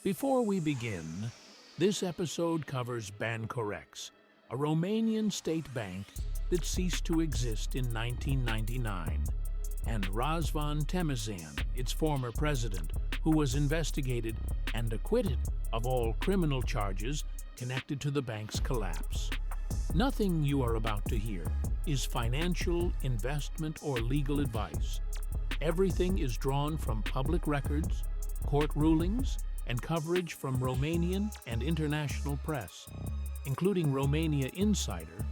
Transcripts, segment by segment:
Before we begin, this episode covers Bancorex, a Romanian state bank that ceased to exist in 1999, and Razvan Temesyan, its former president, who was investigated and acquitted of all criminal charges connected to the bank's collapse. Nothing you are about to hear is financial, investment, or legal advice. Everything is drawn from public records, court rulings, and coverage from Romanian and international press, including Romania Insider,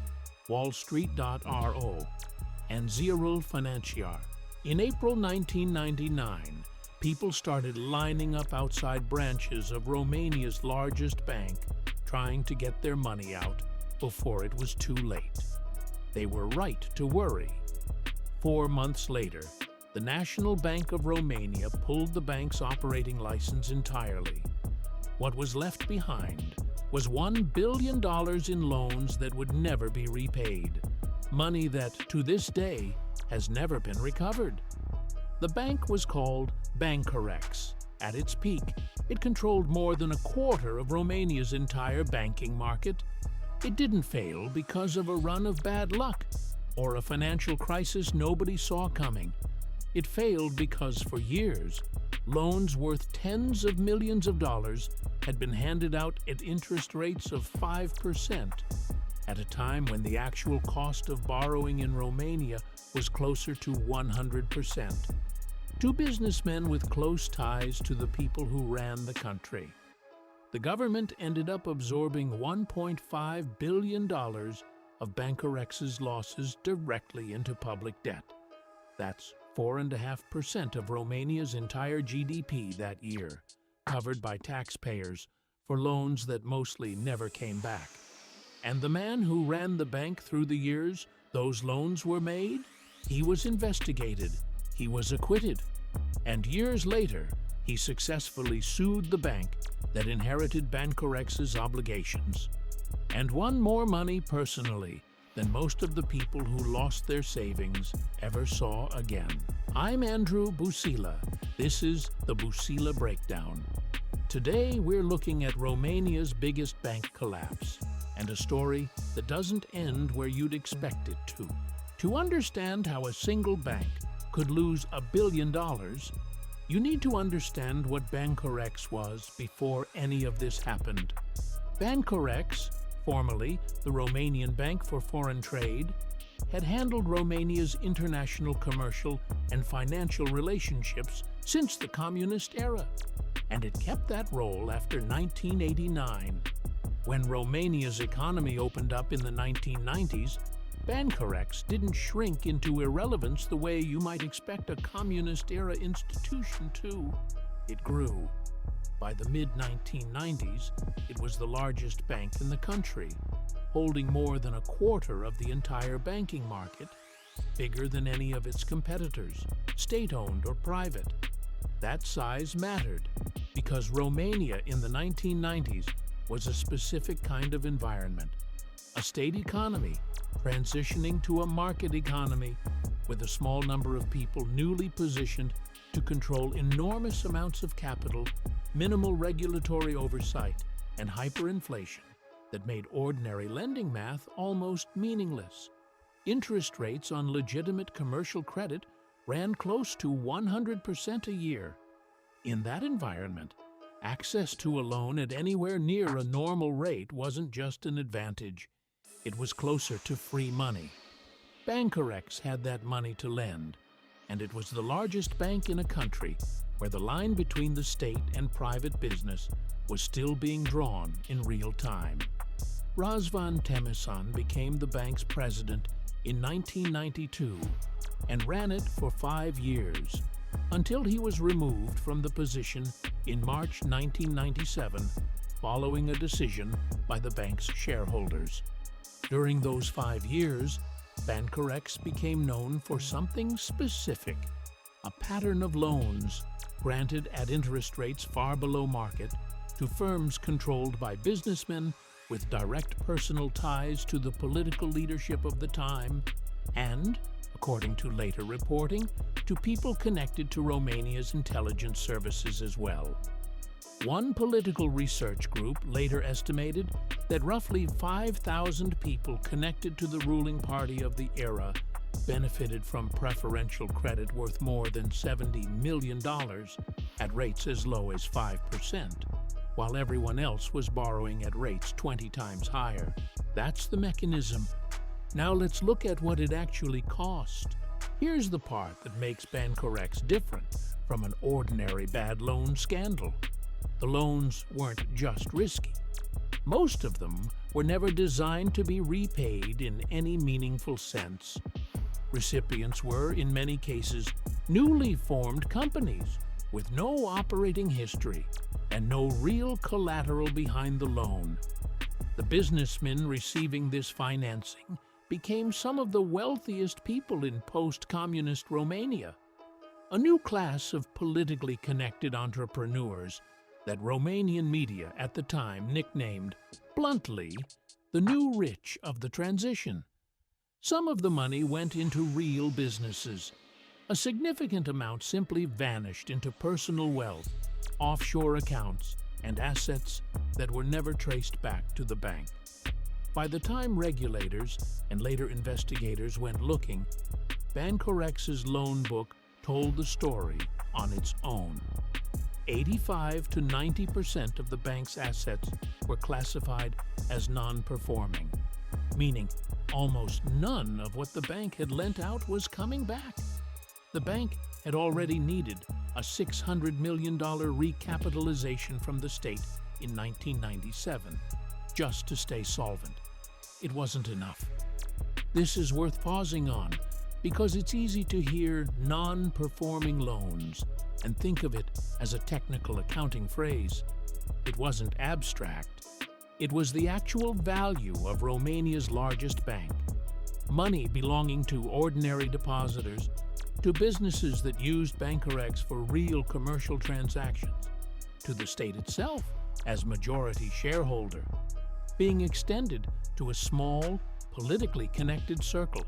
WallStreet.ro, and Ziarul Financiar. In April 1999, people started lining up outside branches of Romania's largest bank, trying to get their money out before it was too late. They were right to worry. 4 months later, the National Bank of Romania pulled the bank's operating license entirely. What was left behind was $1 billion in loans that would never be repaid, money that, to this day, has never been recovered. The bank was called Bancorex. At its peak, it controlled more than a quarter of Romania's entire banking market. It didn't fail because of a run of bad luck or a financial crisis nobody saw coming. It failed because for years, loans worth tens of millions of dollars had been handed out at interest rates of 5%, at a time when the actual cost of borrowing in Romania was closer to 100%. Two businessmen with close ties to the people who ran the country. The government ended up absorbing $1.5 billion of Bancorex's losses directly into public debt. That's 4.5% of Romania's entire GDP that year, covered by taxpayers for loans that mostly never came back. And the man who ran the bank through the years those loans were made, he was investigated, he was acquitted, and years later, he successfully sued the bank that inherited Bancorex's obligations, and won more money personally than most of the people who lost their savings ever saw again. I'm Andrew Busila. This is the Busila Breakdown. Today we're looking at Romania's biggest bank collapse, and a story that doesn't end where you'd expect it to. To understand how a single bank could lose $1 billion, you need to understand what Bancorex was before any of this happened. Bancorex, formerly the Romanian Bank for Foreign Trade, had handled Romania's international commercial and financial relationships since the communist era, and it kept that role after 1989. When Romania's economy opened up in the 1990s, Bancorex didn't shrink into irrelevance the way you might expect a communist-era institution to. It grew. By the mid-1990s, it was the largest bank in the country, holding more than a quarter of the entire banking market, bigger than any of its competitors, state-owned or private. That size mattered because Romania in the 1990s was a specific kind of environment, a state economy transitioning to a market economy with a small number of people newly positioned to control enormous amounts of capital, minimal regulatory oversight, and hyperinflation that made ordinary lending math almost meaningless. Interest rates on legitimate commercial credit ran close to 100% a year. In that environment, access to a loan at anywhere near a normal rate wasn't just an advantage. It was closer to free money. Bancorex had that money to lend, and it was the largest bank in a country where the line between the state and private business was still being drawn in real time. Razvan Temesyan became the bank's president in 1992 and ran it for 5 years, until he was removed from the position in March 1997 following a decision by the bank's shareholders. During those 5 years, Bancorex became known for something specific, a pattern of loans granted at interest rates far below market to firms controlled by businessmen with direct personal ties to the political leadership of the time and, according to later reporting, to people connected to Romania's intelligence services as well. One political research group later estimated that roughly 5,000 people connected to the ruling party of the era benefited from preferential credit worth more than $70 million at rates as low as 5%, while everyone else was borrowing at rates 20 times higher. That's the mechanism. Now let's look at what it actually cost. Here's the part that makes Bancorex different from an ordinary bad loan scandal. The loans weren't just risky. Most of them were never designed to be repaid in any meaningful sense. Recipients were, in many cases, newly formed companies with no operating history and no real collateral behind the loan. The businessmen receiving this financing became some of the wealthiest people in post-communist Romania, a new class of politically connected entrepreneurs that Romanian media at the time nicknamed, bluntly, the new rich of the transition. Some of the money went into real businesses. A significant amount simply vanished into personal wealth, offshore accounts, and assets that were never traced back to the bank. By the time regulators and later investigators went looking, Bancorex's loan book told the story on its own. 85 to 90% of the bank's assets were classified as non-performing, meaning almost none of what the bank had lent out was coming back. The bank had already needed a $600 million recapitalization from the state in 1997 just to stay solvent. It wasn't enough. This is worth pausing on because it's easy to hear non-performing loans and think of it as a technical accounting phrase. It wasn't abstract. It was the actual value of Romania's largest bank. Money belonging to ordinary depositors, to businesses that used Bancorex for real commercial transactions, to the state itself as majority shareholder, being extended to a small, politically connected circle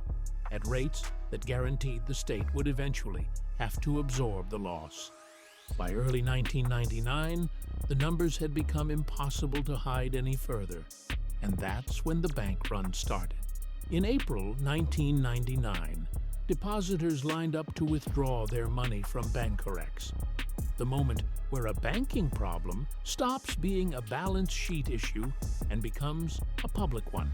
at rates that guaranteed the state would eventually have to absorb the loss. By early 1999, the numbers had become impossible to hide any further, and that's when the bank run started. In April 1999, depositors lined up to withdraw their money from Bancorex, the moment where a banking problem stops being a balance sheet issue and becomes a public one.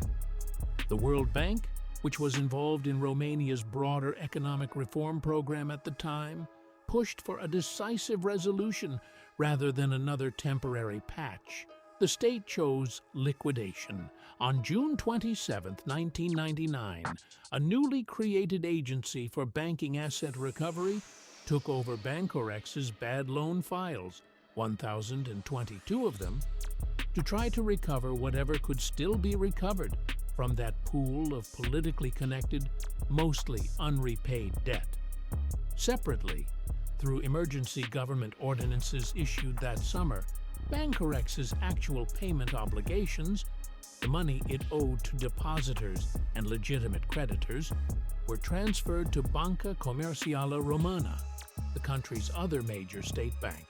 The World Bank, which was involved in Romania's broader economic reform program at the time, pushed for a decisive resolution rather than another temporary patch. The state chose liquidation. On June 27, 1999, a newly created agency for banking asset recovery took over Bancorex's bad loan files, 1,022 of them, to try to recover whatever could still be recovered from that pool of politically connected, mostly unrepaid debt. Separately, through emergency government ordinances issued that summer, Bancorex's actual payment obligations, the money it owed to depositors and legitimate creditors, were transferred to Banca Comercială Română, the country's other major state bank,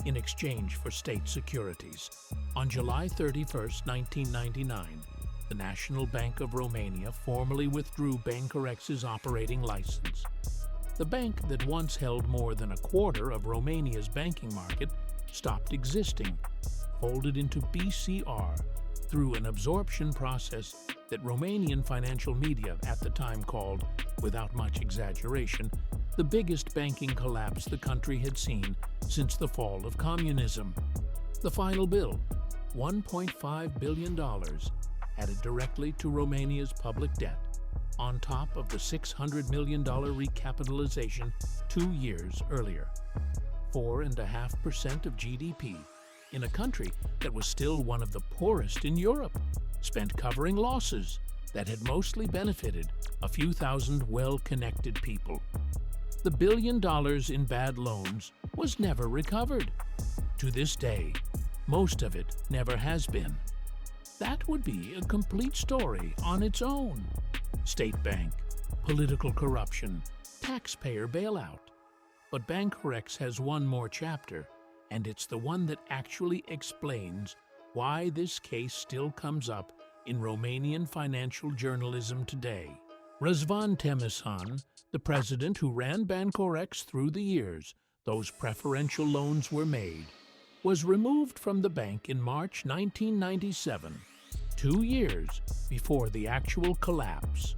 in exchange for state securities. On July 31, 1999, the National Bank of Romania formally withdrew Bancorex's operating license. The bank that once held more than a quarter of Romania's banking market stopped existing, folded into BCR through an absorption process that Romanian financial media at the time called, without much exaggeration, the biggest banking collapse the country had seen since the fall of communism. The final bill, $1.5 billion, added directly to Romania's public debt, on top of the $600 million recapitalization 2 years earlier. 4.5% of GDP in a country that was still one of the poorest in Europe, spent covering losses that had mostly benefited a few thousand well-connected people. The $1 billion in bad loans was never recovered. To this day, most of it never has been. That would be a complete story on its own. State bank, political corruption, taxpayer bailout. But Bancorex has one more chapter, and it's the one that actually explains why this case still comes up in Romanian financial journalism today. Răzvan Temișan, the president who ran Bancorex through the years those preferential loans were made, was removed from the bank in March 1997, 2 years before the actual collapse.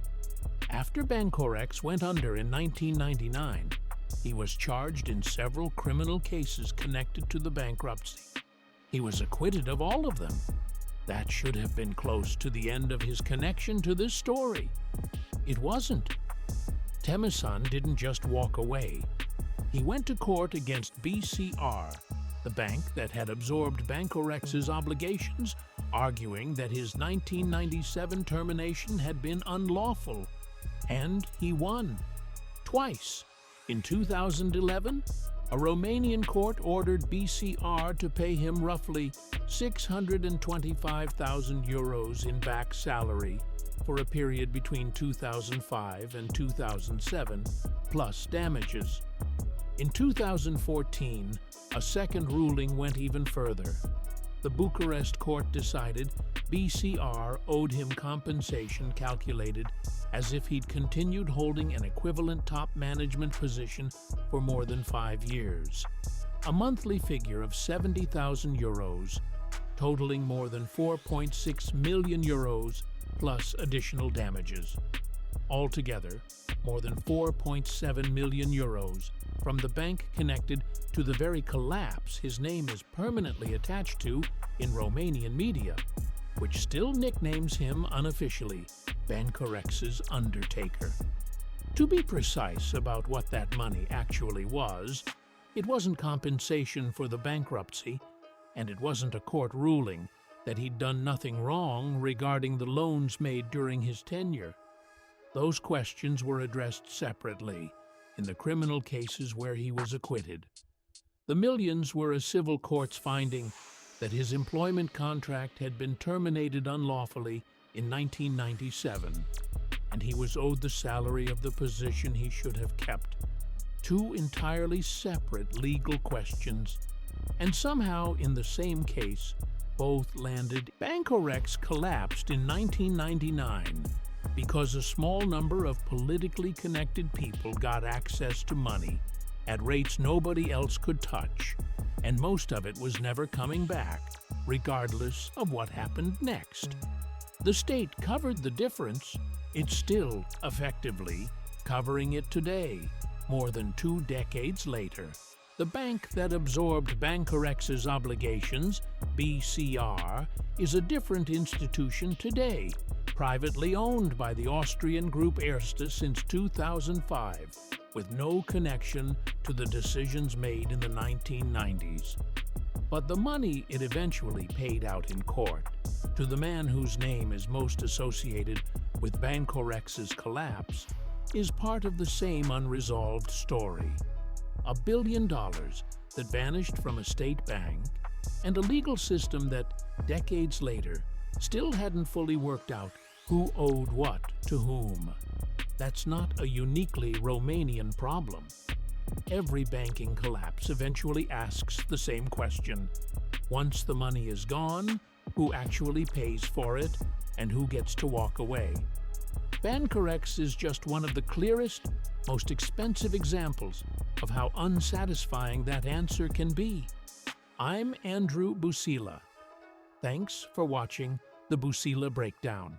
After Bancorex went under in 1999, he was charged in several criminal cases connected to the bankruptcy. He was acquitted of all of them. That should have been close to the end of his connection to this story. It wasn't. Temișan didn't just walk away. He went to court against BCR, the bank that had absorbed Bancorex's obligations, arguing that his 1997 termination had been unlawful. And he won. Twice. In 2011, a Romanian court ordered BCR to pay him roughly 625,000 euros in back salary for a period between 2005 and 2007, plus damages. In 2014, a second ruling went even further. The Bucharest court decided BCR owed him compensation calculated as if he'd continued holding an equivalent top management position for more than 5 years. A monthly figure of 70,000 euros, totaling more than 4.6 million euros plus additional damages. Altogether, more than 4.7 million euros from the bank connected to the very collapse his name is permanently attached to in Romanian media, which still nicknames him unofficially Bancorex's Undertaker. To be precise about what that money actually was, it wasn't compensation for the bankruptcy, and it wasn't a court ruling that he'd done nothing wrong regarding the loans made during his tenure. Those questions were addressed separately in the criminal cases where he was acquitted. The millions were a civil court's finding that his employment contract had been terminated unlawfully in 1997, and he was owed the salary of the position he should have kept. Two entirely separate legal questions, and somehow in the same case, both landed. Bancorex collapsed in 1999 because a small number of politically connected people got access to money at rates nobody else could touch, and most of it was never coming back, regardless of what happened next. The state covered the difference. It's still, effectively, covering it today, more than 2 decades later. The bank that absorbed Bancorex's obligations, BCR, is a different institution today, privately owned by the Austrian group Erste since 2005, with no connection to the decisions made in the 1990s. But the money it eventually paid out in court, to the man whose name is most associated with Bancorex's collapse, is part of the same unresolved story. $1 billion that vanished from a state bank, and a legal system that, decades later, still hadn't fully worked out who owed what to whom. That's not a uniquely Romanian problem. Every banking collapse eventually asks the same question. Once the money is gone, who actually pays for it, and who gets to walk away? Bancorex is just one of the clearest, most expensive examples of how unsatisfying that answer can be. I'm Andrew Busila. Thanks for watching the Busila Breakdown.